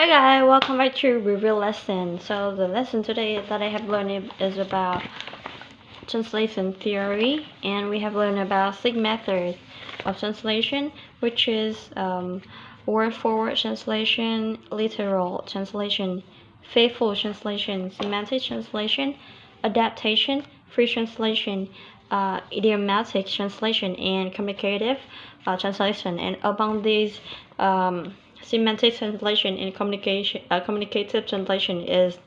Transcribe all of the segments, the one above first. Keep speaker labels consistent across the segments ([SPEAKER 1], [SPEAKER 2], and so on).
[SPEAKER 1] Hi guys, welcome back to review lesson. So the lesson today that I have learned is about translation theory, and we have learned about 6 methods of translation, which is word forward translation, literal translation, faithful translation, semantic translation, adaptation, free translation, idiomatic translation, and communicative translation. And among these, semantic translation and communicative translation is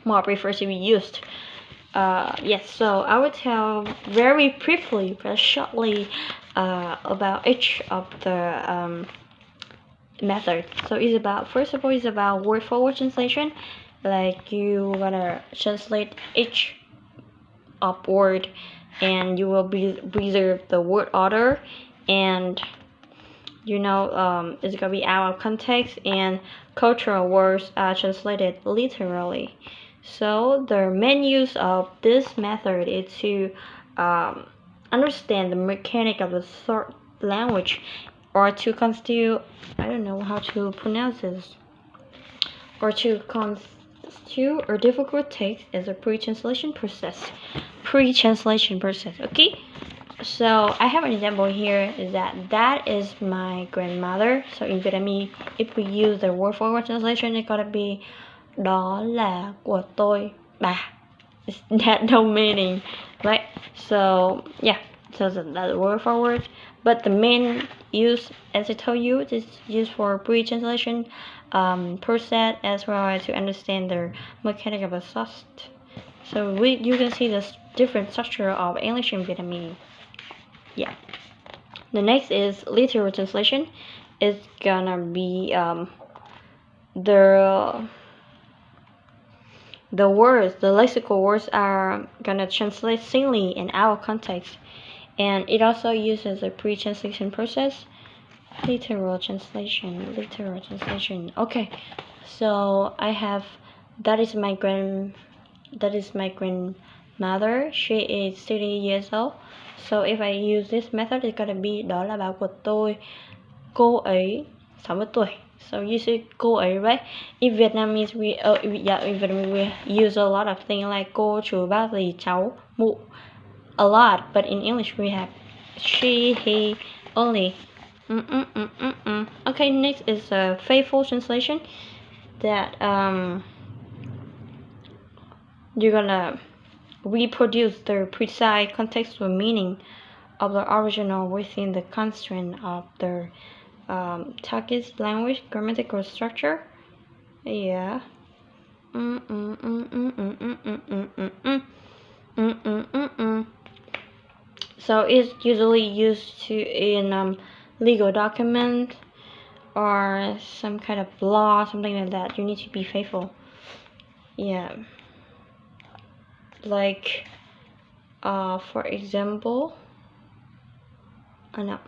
[SPEAKER 1] more preferred to be used. Yes, so I will tell very briefly, but shortly, about each of the method. So it's about, first of all, it's about word forward translation. Like you gonna translate each of word, and you will preserve the word order, and it's gonna be out of context, and cultural words are translated literally. So the main use of this method is to understand the mechanic of the short language, or to constitute, I don't know how to pronounce this, or to constitute a difficult text as a pre-translation process. Okay. So I have an example here, is that is my grandmother. So in Vietnamese, if we use the word forward translation, it's gonna be đó là của tôi bà. It had no meaning, right? So yeah, so that's word forward. But the main use, as I told you, is used for pre-translation process, as well as to understand the mechanic of a source. So you can see the different structure of English and Vietnamese. Yeah. The next is literal translation. It's gonna be the words, the lexical words are gonna translate singly in our context, and it also uses a pre-translation process. Literal translation. Okay, so I have, that is my grandmother. She is 30 years old. So if I use this method, it's gonna be đó là bà của tôi, cô ấy 60 tuổi. So you say cô ấy, right? In Vietnamese we use a lot of things like cô, chú, bác, dì, cháu, mụ, a lot. But in English we have she, he, only. Okay, next is a faithful translation. That you're gonna reproduce the precise contextual meaning of the original within the constraint of the Turkish language grammatical structure. Yeah. So it's usually used to in legal document or some kind of law, something like that. You need to be faithful. Yeah. Like for example, no,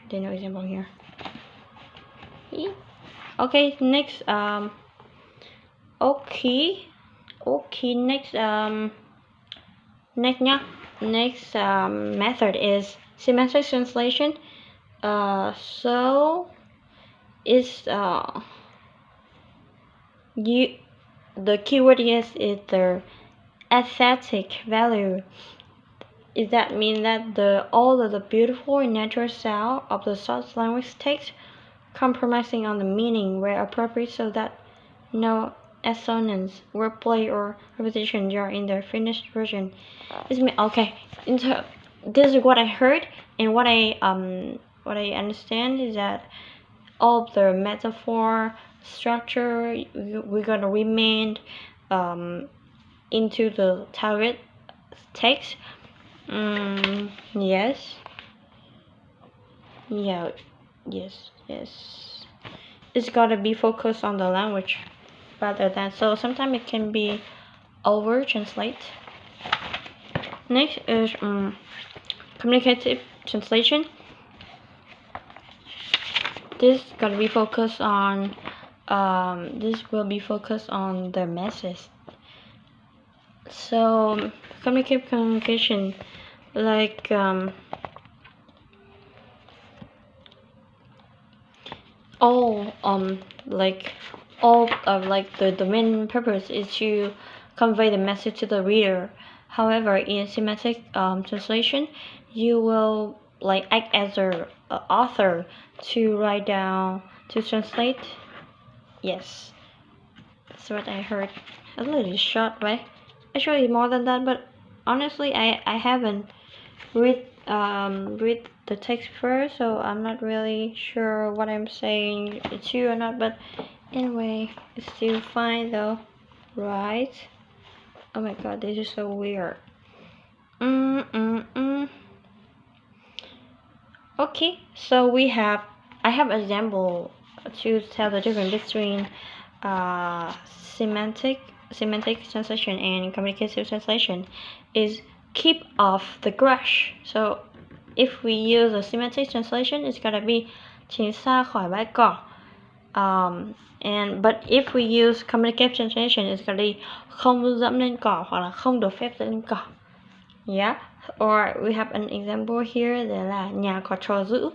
[SPEAKER 1] there's no example here. Okay, next next method is semantic translation. So it's the keyword is the aesthetic value. Is that mean that all of the beautiful and natural style of the source language text, compromising on the meaning where appropriate, so that no assonance, wordplay, or repetition are in the finished version. Okay. This is what I heard, and what I understand is that all of the metaphor structure we're gonna remain into the target text. Yes. Yeah. Yes. It's gotta be focused on the language rather than, so sometimes it can be over translate. Next is communicative translation. This gotta be focused on this will be focused on the message. So communication, like all like all of like the main purpose is to convey the message to the reader. However, in semantic translation, you will like act as a author to write down, to translate. Yes, that's what I heard. A little short, right? Actually, more than that, but honestly, I haven't read the text first, so I'm not really sure what I'm saying it's true or not. But anyway, it's still fine though, right? Oh my god, this is so weird. Okay, so I have an example to tell the difference between semantic translation and communicative translation is keep off the grass. So if we use a semantic translation, it's gonna be tránh xa khỏi bãi cỏ. But if we use communicative translation, it's gonna be không dẫm lên cỏ hoặc là không được phép dẫm lên cỏ. Yeah, or we have an example here, đó là nhà có chó dữ.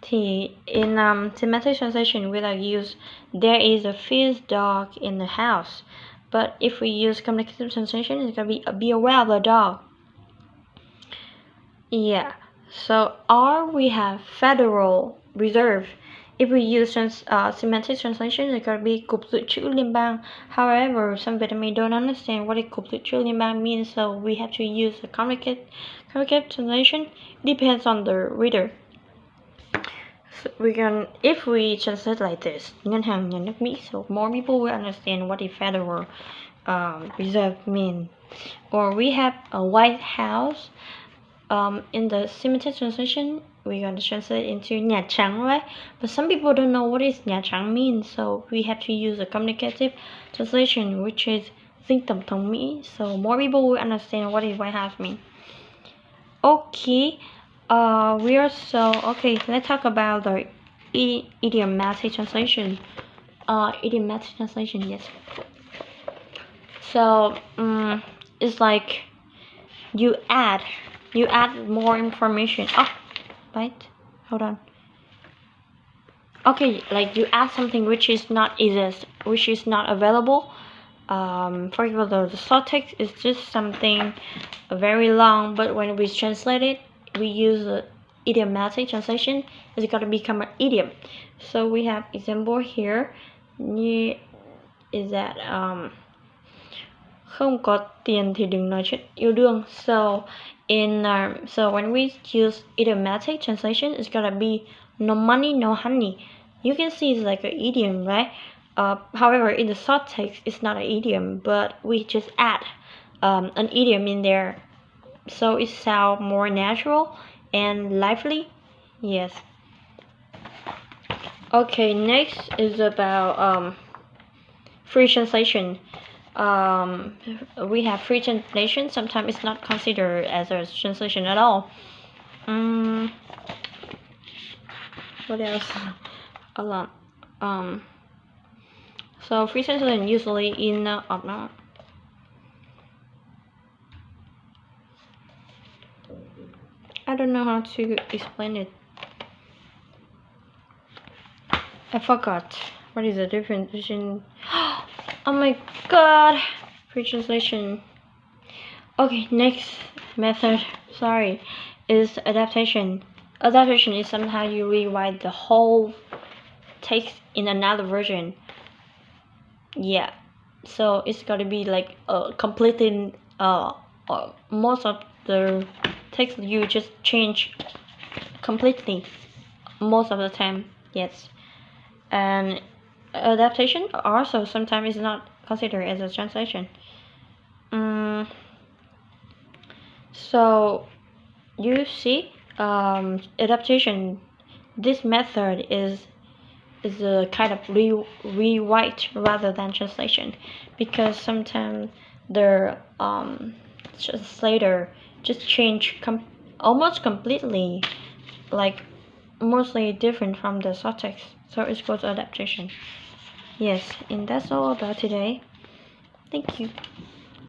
[SPEAKER 1] Thì in semantic translation, we like use there is a fierce dog in the house. But if we use communicative translation, it's gonna be aware of the dog. Yeah. So R we have Federal Reserve. If we use semantic translation, it's gonna be Cục Dự trữ Liên bang. However, some Vietnamese don't understand what Cục Dự trữ Liên bang means, so we have to use the communicative translation. Depends on the reader. So if we translate like this, Ngân hàng Nhà nước Mỹ, so more people will understand what the Federal Reserve means. Or we have a White House. In the semantic translation, we're going to translate into Nhà Trắng, right? But some people don't know what is Nhà Trắng means, so we have to use a communicative translation, which is Dinh Tổng thống Mỹ, so more people will understand what is White House mean. Okay, let's talk about the idiomatic translation. Idiomatic translation, yes. So it's like you add more information. Oh, right, hold on. Okay, like you add something which is not available. For example, the short text is just something very long, but when we translate it, we use the idiomatic translation. It's got to become an idiom. So we have example here. Is that không có tiền thì đừng nói chuyện yêu đương. So when we use idiomatic translation, it's gonna be no money, no honey. You can see it's like an idiom, right? However, in the short text, it's not an idiom, but we just add an idiom in there, so it sounds more natural and lively. Yes. Okay, next is about free translation. We have free translation. Sometimes it's not considered as a translation at all. What else? A lot. So free translation usually in I don't know how to explain it. I forgot. What is the difference between? Oh my god! Free translation. Okay, next method. Sorry, is adaptation. Adaptation is somehow you rewrite the whole text in another version. Yeah, so it's gotta be like completely most of the text you just change completely most of the time. Yes, and adaptation also sometimes is not considered as a translation. So you see, adaptation, this method is a kind of rewrite rather than translation, because sometimes the translator just change almost completely, like mostly different from the short text, so it's called adaptation. Yes, and that's all about today. Thank you.